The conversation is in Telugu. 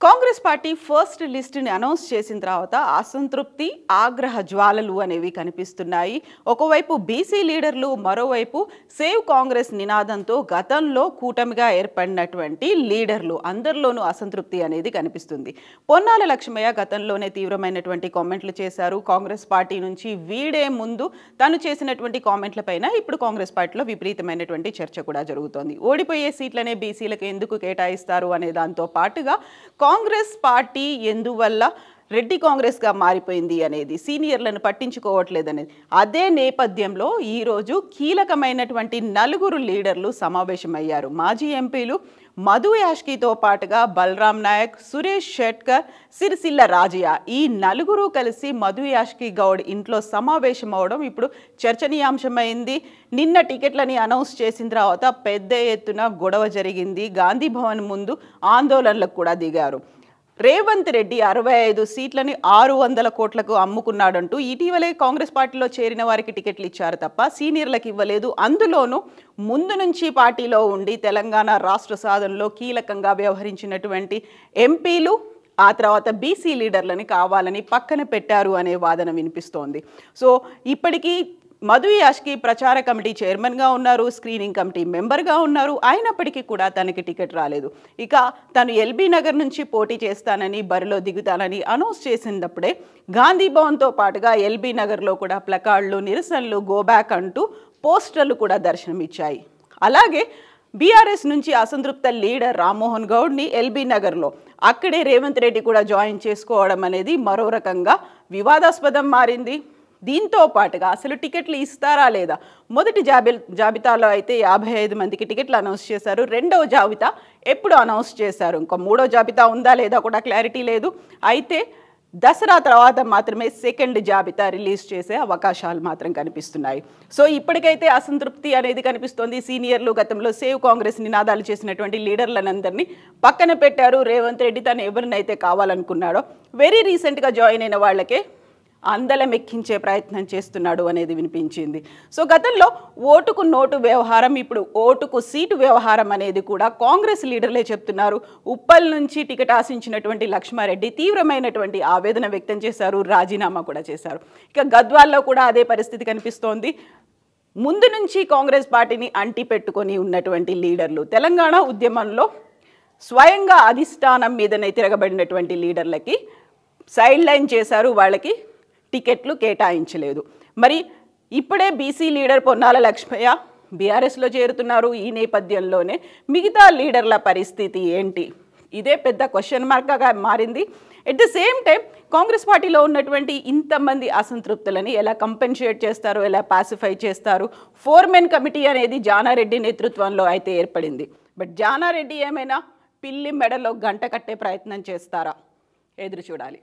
కాంగ్రెస్ పార్టీ ఫస్ట్ లిస్ట్ ని అనౌన్స్ చేసిన తర్వాత అసంతృప్తి ఆగ్రహ జ్వాలలు అనేవి కనిపిస్తున్నాయి. ఒకవైపు బీసీ లీడర్లు, మరోవైపు సేవ్ కాంగ్రెస్ నినాదంతో గతంలో కూటమిగా ఏర్పడినటువంటి లీడర్లు అందరిలోనూ అసంతృప్తి అనేది కనిపిస్తుంది. పొన్నాల లక్ష్మయ్య గతంలోనే తీవ్రమైనటువంటి కామెంట్లు చేశారు. కాంగ్రెస్ పార్టీ నుంచి వీడే ముందు తను చేసినటువంటి కామెంట్లపైన ఇప్పుడు కాంగ్రెస్ పార్టీలో విపరీతమైనటువంటి చర్చ కూడా జరుగుతోంది. ఓడిపోయే సీట్లనే బీసీలకు ఎందుకు కేటాయిస్తారు అనే దాంతో పాటుగా కాంగ్రెస్ పార్టీ ఎందువల్ల రెడ్డి కాంగ్రెస్గా మారిపోయింది అనేది, సీనియర్లను పట్టించుకోవట్లేదనేది, అదే నేపథ్యంలో ఈరోజు కీలకమైనటువంటి 4 లీడర్లు సమావేశమయ్యారు. మాజీ ఎంపీలు మధు యాష్కితో పాటుగా బలరాం నాయక్, సురేష్ షెట్కర్, సిరిసిల్ల రాజయ్య, ఈ 4 కలిసి మధు యాష్కి గౌడ్ ఇంట్లో సమావేశం అవడం ఇప్పుడు చర్చనీయాంశమైంది. నిన్న టికెట్లని అనౌన్స్ చేసిన తర్వాత పెద్ద ఎత్తున గొడవ జరిగింది. గాంధీ భవన్ ముందు ఆందోళనలకు కూడా దిగారు. రేవంత్ రెడ్డి 65 సీట్లని 600 కోట్లకు అమ్ముకున్నాడంటూ ఇటీవలే కాంగ్రెస్ పార్టీలో చేరిన వారికి టికెట్లు ఇచ్చారు తప్ప సీనియర్లకు ఇవ్వలేదు. అందులోనూ ముందు నుంచి పార్టీలో ఉండి తెలంగాణ రాష్ట్ర సాధనలో కీలకంగా వ్యవహరించినటువంటి ఎంపీలు ఆ తర్వాత బీసీ లీడర్లని కావాలని పక్కన పెట్టారు అనే వాదన వినిపిస్తోంది. సో ఇప్పటికీ మధు యాష్కి ప్రచార కమిటీ చైర్మన్గా ఉన్నారు, స్క్రీనింగ్ కమిటీ మెంబర్గా ఉన్నారు. అయినప్పటికీ కూడా తనకి టికెట్ రాలేదు. ఇక తను ఎల్బీ నగర్ నుంచి పోటీ చేస్తానని, బరిలో దిగుతానని అనౌన్స్ చేసినప్పుడే గాంధీ భవన్తో పాటుగా ఎల్బీ నగర్లో కూడా ప్లకార్డులు, నిరసనలు, గోబ్యాక్ అంటూ పోస్టర్లు కూడా దర్శనమిచ్చాయి. అలాగే బీఆర్ఎస్ నుంచి అసంతృప్త లీడర్ రామ్మోహన్ గౌడ్ని ఎల్బీ నగర్లో అక్కడే రేవంత్ రెడ్డి కూడా జాయిన్ చేసుకోవడం అనేది మరో రకంగా వివాదాస్పదం మారింది. దీంతో పాటుగా అసలు టికెట్లు ఇస్తారా లేదా, మొదటి జాబితాలో అయితే 55 మందికి టికెట్లు అనౌన్స్ చేశారు. రెండవ జాబితా ఎప్పుడు అనౌన్స్ చేశారు, ఇంకా మూడో జాబితా ఉందా లేదా కూడా క్లారిటీ లేదు. అయితే దసరా తర్వాత మాత్రమే సెకండ్ జాబితా రిలీజ్ చేసే అవకాశాలు మాత్రం కనిపిస్తున్నాయి. సో ఇప్పటికైతే అసంతృప్తి అనేది కనిపిస్తోంది. సీనియర్లు గతంలో సేవ్ కాంగ్రెస్ నినాదాలు చేసినటువంటి లీడర్లందరినీ పక్కన పెట్టారు. రేవంత్ రెడ్డి తను ఎవరినైతే కావాలనుకున్నాడో వెరీ రీసెంట్గా జాయిన్ అయిన వాళ్ళకే అందలం ఎక్కించే ప్రయత్నం చేస్తున్నాడు అనేది వినిపించింది. సో గతంలో ఓటుకు నోటు వ్యవహారం, ఇప్పుడు ఓటుకు సీటు వ్యవహారం అనేది కూడా కాంగ్రెస్ లీడర్లే చెప్తున్నారు. ఉప్పల్ నుంచి టికెట్ ఆశించినటువంటి లక్ష్మారెడ్డి తీవ్రమైనటువంటి ఆవేదన వ్యక్తం చేశారు, రాజీనామా కూడా చేశారు. ఇక గద్వాల్లో కూడా అదే పరిస్థితి కనిపిస్తోంది. ముందు నుంచి కాంగ్రెస్ పార్టీని అంటి పెట్టుకొని ఉన్నటువంటి లీడర్లు, తెలంగాణ ఉద్యమంలో స్వయంగా అధిష్టానం మీదనే తిరగబడినటువంటి లీడర్లకి సైడ్ లైన్ చేశారు, వాళ్ళకి టికెట్లు కేటాయించలేదు. మరి ఇప్పుడే బీసీ లీడర్ పొన్నాల లక్ష్మయ్య బీఆర్ఎస్లో చేరుతున్నారు. ఈ నేపథ్యంలోనే మిగతా లీడర్ల పరిస్థితి ఏంటి, ఇదే పెద్ద క్వశ్చన్ మార్క్గా మారింది. At the same time Congress పార్టీలో ఉన్నటువంటి ఇంతమంది అసంతృప్తులని ఎలా కంపెన్సేట్ చేస్తారు, ఎలా పాసిఫై చేస్తారు. ఫోర్మెన్ కమిటీ అనేది జానారెడ్డి నేతృత్వంలో అయితే ఏర్పడింది. బట్ జానారెడ్డి ఏమైనా పిల్లి మెడలో గంట కట్టే ప్రయత్నం చేస్తారా, ఎదురు చూడాలి.